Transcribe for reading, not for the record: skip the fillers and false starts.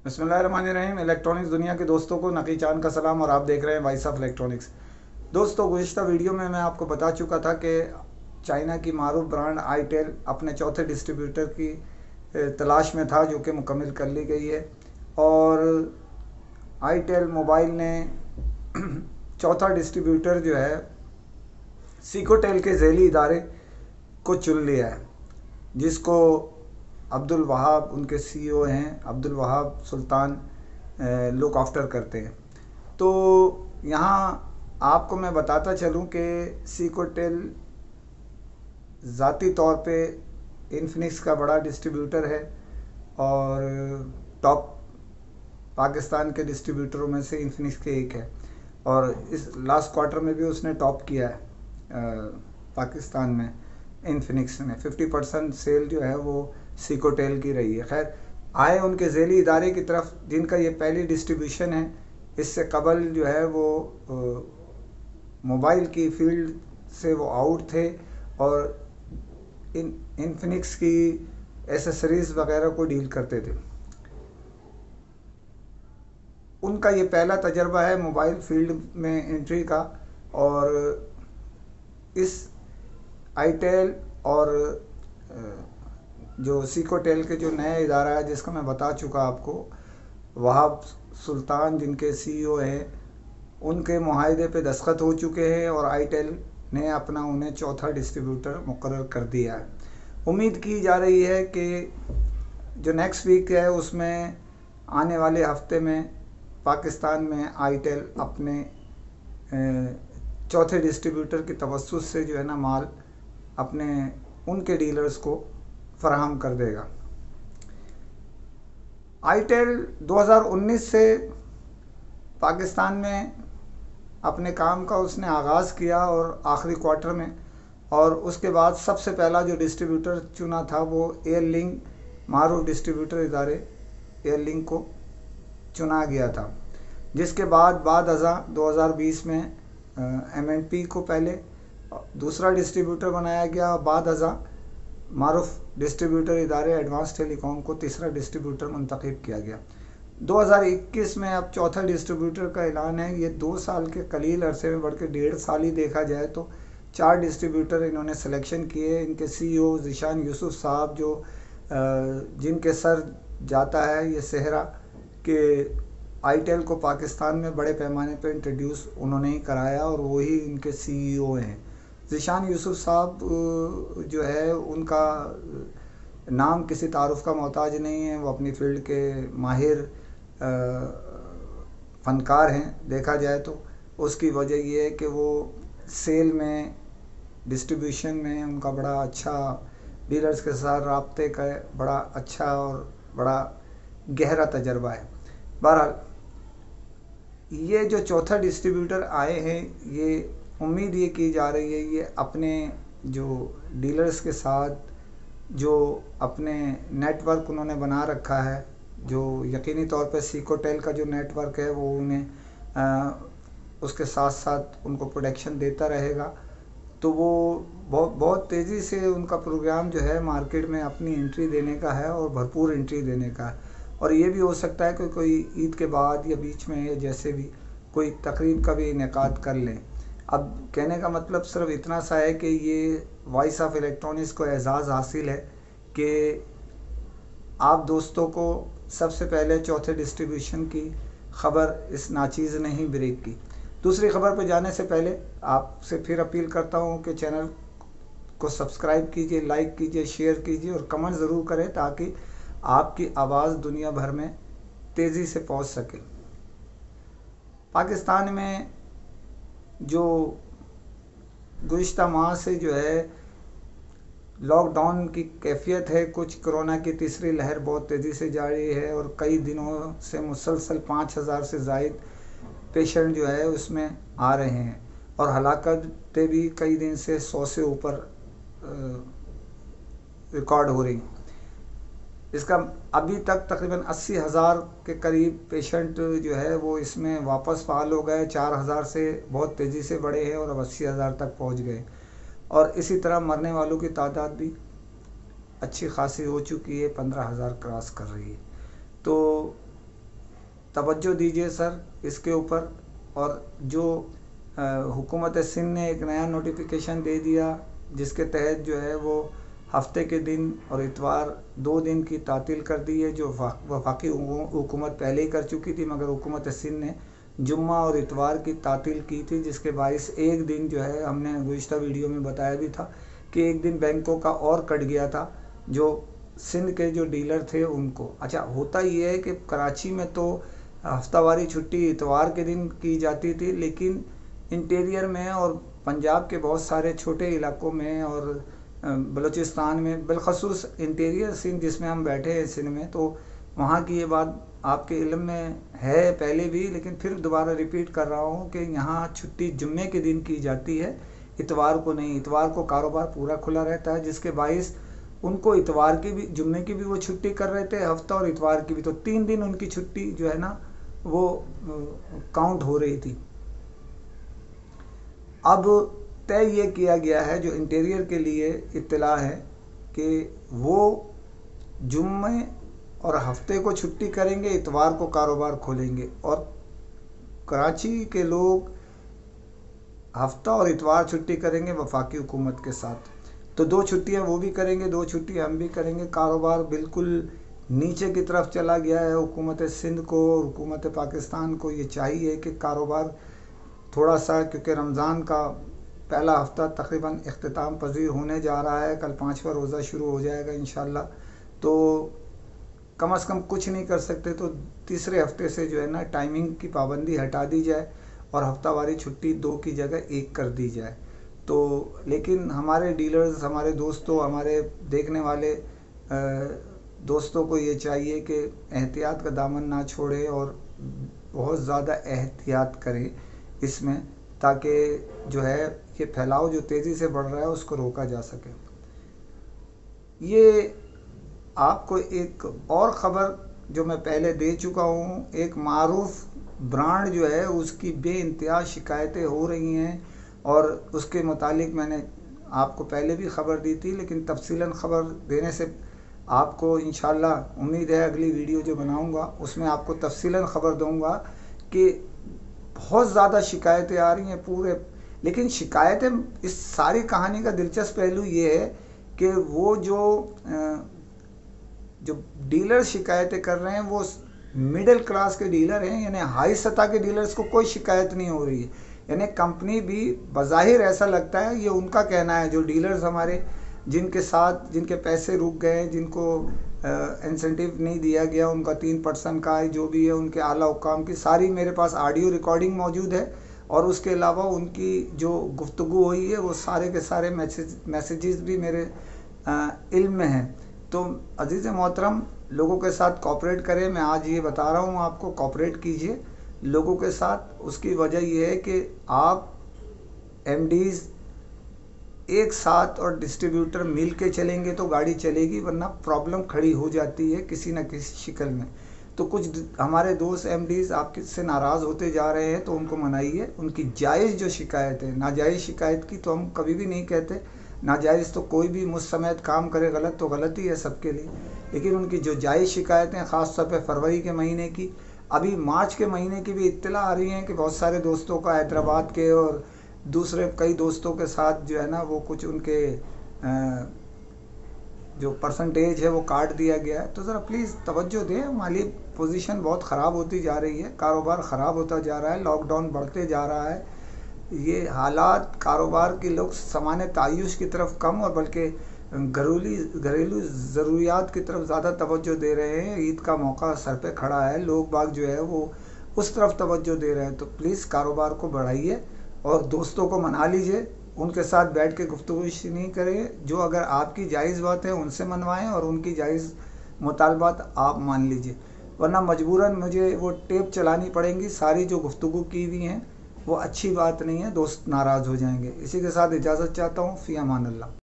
बिस्मिल्लाहिर्रहमानिर्रहीम। इलेक्ट्रॉनिक्स दुनिया के दोस्तों को नकी चांद का सलाम और आप देख रहे हैं वॉइस ऑफ इलेक्ट्रॉनिक्स। दोस्तों, गुज़िश्ता वीडियो में मैं आपको बता चुका था कि चाइना की मारूफ ब्रांड आईटेल अपने चौथे डिस्ट्रीब्यूटर की तलाश में था, जो कि मुकम्मल कर ली गई है। और आईटेल मोबाइल ने चौथा डिस्ट्रीब्यूटर जो है सिकोटेल के झेली इदारे को चुन लिया है, जिसको अब्दुल वहाब उनके सीईओ हैं, अब्दुल वहाब सुल्तान लुक आफ्टर करते हैं। तो यहाँ आपको मैं बताता चलूँ कि सिकोटेल ज़ाती तौर पे इन्फिनिक्स का बड़ा डिस्ट्रीब्यूटर है और टॉप पाकिस्तान के डिस्ट्रीब्यूटरों में से इन्फिनिक्स के एक है। और इस लास्ट क्वार्टर में भी उसने टॉप किया है पाकिस्तान में। इन्फिनिक्स में 50% सेल जो है वो सिकोटेल की रही है। खैर, आए उनके झेली इदारे की तरफ, जिनका ये पहली डिस्ट्रीब्यूशन है। इससे कबल जो है वो मोबाइल की फील्ड से वो आउट थे और इन्फिनिक्स की एसेसरीज़ वगैरह को डील करते थे। उनका ये पहला तजर्बा है मोबाइल फील्ड में एंट्री का। और इस आईटेल और जो सिकोटेल के जो नया इदारा है, जिसका मैं बता चुका आपको, वहाब सुल्तान जिनके सीईओ हैं, उनके मुआहदे पे दस्तखत हो चुके हैं और आईटेल ने अपना उन्हें चौथा डिस्ट्रीब्यूटर मुकर्रर कर दिया है। उम्मीद की जा रही है कि जो नेक्स्ट वीक है उसमें आने वाले हफ्ते में पाकिस्तान में आईटेल अपने चौथे डिस्ट्रीब्यूटर की तवस्सुत से जो है ना माल अपने उनके डीलर्स को फराहम कर देगा। आईटेल 2019 से पाकिस्तान में अपने काम का उसने आगाज़ किया और आखिरी क्वार्टर में, और उसके बाद सबसे पहला जो डिस्ट्रीब्यूटर चुना था वो एयरलिंक, मारूफ डिस्ट्रीब्यूटर इदारे एयरलिंक को चुना गया था। जिसके बाद अज़ा 2020 में एम&पी को पहले दूसरा डिस्ट्रीब्यूटर बनाया गया, बाद अज़ा मारूफ डिस्ट्रीब्यूटर इदारे एडवांस टेलीकॉम को तीसरा डिस्ट्रीब्यूटर मुंतखब किया गया। 2021 में अब चौथा डिस्ट्रीब्यूटर का ऐलान है। ये 2 साल के कलील अरसे में बढ़ के 1.5 साल ही देखा जाए तो 4 डिस्ट्रीब्यूटर इन्होंने सिलेक्शन किए। इनके सीईओ ज़ीशान यूसुफ साहब, जो जिनके सर जाता है ये सेहरा कि आईटेल को पाकिस्तान में बड़े पैमाने पर इंट्रोड्यूस उन्होंने ही कराया और वही इनके सीईओ हैं। ज़ीशान यूसुफ साहब जो है, उनका नाम किसी तारुफ का मोहताज नहीं है। वो अपनी फील्ड के माहिर फ़नकार हैं देखा जाए तो। उसकी वजह ये है कि वो सेल में, डिस्ट्रीब्यूशन में उनका बड़ा अच्छा, डीलर्स के साथ राब्ते का बड़ा अच्छा और बड़ा गहरा तजर्बा है। बहरहाल, ये जो चौथा डिस्ट्रीब्यूटर आए हैं, ये उम्मीद ये की जा रही है ये अपने जो डीलर्स के साथ जो अपने नेटवर्क उन्होंने बना रखा है, जो यकीनी तौर पे सिकोटेल का जो नेटवर्क है वो उन्हें उसके साथ साथ उनको प्रोटेक्शन देता रहेगा। तो वो बहुत तेज़ी से उनका प्रोग्राम जो है मार्केट में अपनी एंट्री देने का है और भरपूर एंट्री देने का है। और ये भी हो सकता है कि कोई ईद के बाद या बीच में या जैसे भी कोई तकरीब का भी इनेकाद कर लें। अब कहने का मतलब सिर्फ इतना सा है कि ये वॉइस ऑफ इलेक्ट्रॉनिक्स को एजाज़ हासिल है कि आप दोस्तों को सबसे पहले चौथे डिस्ट्रीब्यूशन की ख़बर इस नाचीज़ ने ही ब्रेक की। दूसरी ख़बर पर जाने से पहले आपसे फिर अपील करता हूँ कि चैनल को सब्सक्राइब कीजिए, लाइक कीजिए, शेयर कीजिए और कमेंट ज़रूर करें, ताकि आपकी आवाज़ दुनिया भर में तेज़ी से पहुँच सके। पाकिस्तान में जो गुज़िश्ता माह से जो है लॉकडाउन की कैफियत है, कुछ कोरोना की तीसरी लहर बहुत तेज़ी से जारी है और कई दिनों से मुसलसल 5000 से ज़ायद पेशेंट जो है उसमें आ रहे हैं और हलाकतें भी कई दिन से 100 से ऊपर रिकॉर्ड हो रही। इसका अभी तक तकरीबन 80,000 के करीब पेशेंट जो है वो इसमें वापस फाल हो गए। 4,000 से बहुत तेज़ी से बढ़े हैं और अब 80,000 तक पहुंच गए। और इसी तरह मरने वालों की तादाद भी अच्छी खासी हो चुकी है, 15,000 क्रॉस कर रही है। तो तवज्जो दीजिए सर इसके ऊपर। और जो हुकूमत सिंध ने एक नया नोटिफिकेशन दे दिया जिसके तहत जो है वो हफ्ते के दिन और इतवार 2 दिन की तातील कर दी है, जो वफाकी हुकूमत पहले ही कर चुकी थी, मगर हुकूमत सिंध ने जुम्मा और इतवार की तातील की थी, जिसके बायस एक दिन जो है, हमने गुज़िश्ता वीडियो में बताया भी था कि एक दिन बैंकों का और कट गया था जो सिंध के जो डीलर थे उनको। अच्छा, होता ये है कि कराची में तो हफ्तावारी छुट्टी इतवार के दिन की जाती थी, लेकिन इंटीरियर में और पंजाब के बहुत सारे छोटे इलाकों में और बलूचिस्तान में, बिलखसूस इंटीरियर सिंध जिसमें हम बैठे हैं सिंध में, तो वहाँ की ये बात आपके इल्म में है पहले भी, लेकिन फिर दोबारा रिपीट कर रहा हूँ कि यहाँ छुट्टी जुम्मे के दिन की जाती है, इतवार को नहीं। इतवार को कारोबार पूरा खुला रहता है, जिसके बायस उनको इतवार की भी, जुम्मे की भी वो छुट्टी कर रहे थे हफ्ता, और इतवार की भी, तो 3 दिन उनकी छुट्टी जो है ना वो काउंट हो रही थी। अब तय ये किया गया है, जो इंटीरियर के लिए इत्तला है, कि वो जुम्मे और हफ्ते को छुट्टी करेंगे, इतवार को कारोबार खोलेंगे, और कराची के लोग हफ्ता और इतवार छुट्टी करेंगे वफाकी हुकूमत के साथ। तो 2 छुट्टियां वो भी करेंगे, 2 छुट्टियां हम भी करेंगे। कारोबार बिल्कुल नीचे की तरफ चला गया है। हुकूमत सिंध को और हुकूमत पाकिस्तान को ये चाहिए कि कारोबार थोड़ा सा, क्योंकि रमज़ान का पहला हफ्ता तकरीबन इख्तिताम पजीर होने जा रहा है, कल 5वां रोज़ा शुरू हो जाएगा इंशाल्लाह, तो कम से कम कुछ नहीं कर सकते तो तीसरे हफ्ते से जो है ना टाइमिंग की पाबंदी हटा दी जाए और हफ्तावारी छुट्टी 2 की जगह 1 कर दी जाए। तो लेकिन हमारे डीलर्स, हमारे दोस्तों, हमारे देखने वाले दोस्तों को ये चाहिए कि एहतियात का दामन ना छोड़े और बहुत ज़्यादा एहतियात करें इसमें, ताकि जो है ये फैलाव जो तेज़ी से बढ़ रहा है उसको रोका जा सके। ये आपको एक और ख़बर जो मैं पहले दे चुका हूँ, एक मारूफ ब्रांड जो है उसकी बेइंतहा शिकायतें हो रही हैं, और उसके मुतालिक मैंने आपको पहले भी ख़बर दी थी, लेकिन तफसीलन ख़बर देने से आपको इंशाल्लाह उम्मीद है अगली वीडियो जो बनाऊंगा उसमें आपको तफसीलन ख़बर दूंगा कि बहुत ज़्यादा शिकायतें आ रही हैं पूरे। लेकिन शिकायतें, इस सारी कहानी का दिलचस्प पहलू ये है कि वो जो डीलर शिकायतें कर रहे हैं वो मिडिल क्लास के डीलर हैं, यानी हाई सतह के डीलर्स को कोई शिकायत नहीं हो रही है। यानी कंपनी भी बज़ाहिर ऐसा लगता है, ये उनका कहना है, जो डीलर्स हमारे जिनके साथ जिनके पैसे रुक गए, जिनको इंसेंटिव नहीं दिया गया, उनका 3% का जो भी है, उनके आला हुकाम की सारी मेरे पास ऑडियो रिकॉर्डिंग मौजूद है, और उसके अलावा उनकी जो गुफ्तगू हुई है वो सारे के सारे मैसेजेस भी मेरे इल्म में हैं। तो अजीज़ मोहतरम, लोगों के साथ कोऑपरेट करें। मैं आज ये बता रहा हूँ आपको, कोऑपरेट कीजिए लोगों के साथ। उसकी वजह ये है कि आप एमडीज़ एक साथ और डिस्ट्रीब्यूटर मिल के चलेंगे तो गाड़ी चलेगी, वरना प्रॉब्लम खड़ी हो जाती है किसी न किसी शिकल में। तो कुछ हमारे दोस्त एमडीज़ आपसे नाराज़ होते जा रहे हैं, तो उनको मनाइए। उनकी जायज़ जो शिकायत है, नाजायज़ शिकायत की तो हम कभी भी नहीं कहते, नाजायज़ तो कोई भी मुझ समेत काम करे गलत तो गलत ही है सबके लिए, लेकिन उनकी जो जायज़ शिकायतें, ख़ास तौर पे फरवरी के महीने की, अभी मार्च के महीने की भी इत्तला आ रही हैं कि बहुत सारे दोस्तों का हैदराबाद के और दूसरे कई दोस्तों के साथ जो है ना वो कुछ उनके जो परसेंटेज है वो काट दिया गया है। तो ज़रा प्लीज़ तवज्जो दें, माली पोजीशन बहुत ख़राब होती जा रही है, कारोबार ख़राब होता जा रहा है, लॉकडाउन बढ़ते जा रहा है। ये हालात कारोबार के लोग सामान्य तायुश की तरफ कम और बल्कि घरेलू ज़रूरियात की तरफ ज़्यादा तवज्जो दे रहे हैं। ईद का मौका सर पे खड़ा है, लोग बाग जो है वो उस तरफ तवज्जो दे रहे हैं। तो प्लीज़ कारोबार को बढ़ाइए और दोस्तों को मना लीजिए, उनके साथ बैठ के गुफ्तगू नहीं करें। जो अगर आपकी जायज़ बात है उनसे मनवाएं और उनकी जायज़ मुतालबात आप मान लीजिए, वरना मजबूरन मुझे वो टेप चलानी पड़ेंगी। सारी जो गुफ्तगू की हुई हैं वो अच्छी बात नहीं है, दोस्त नाराज़ हो जाएंगे। इसी के साथ इजाज़त चाहता हूँ। फ़ी अमान अल्लाह।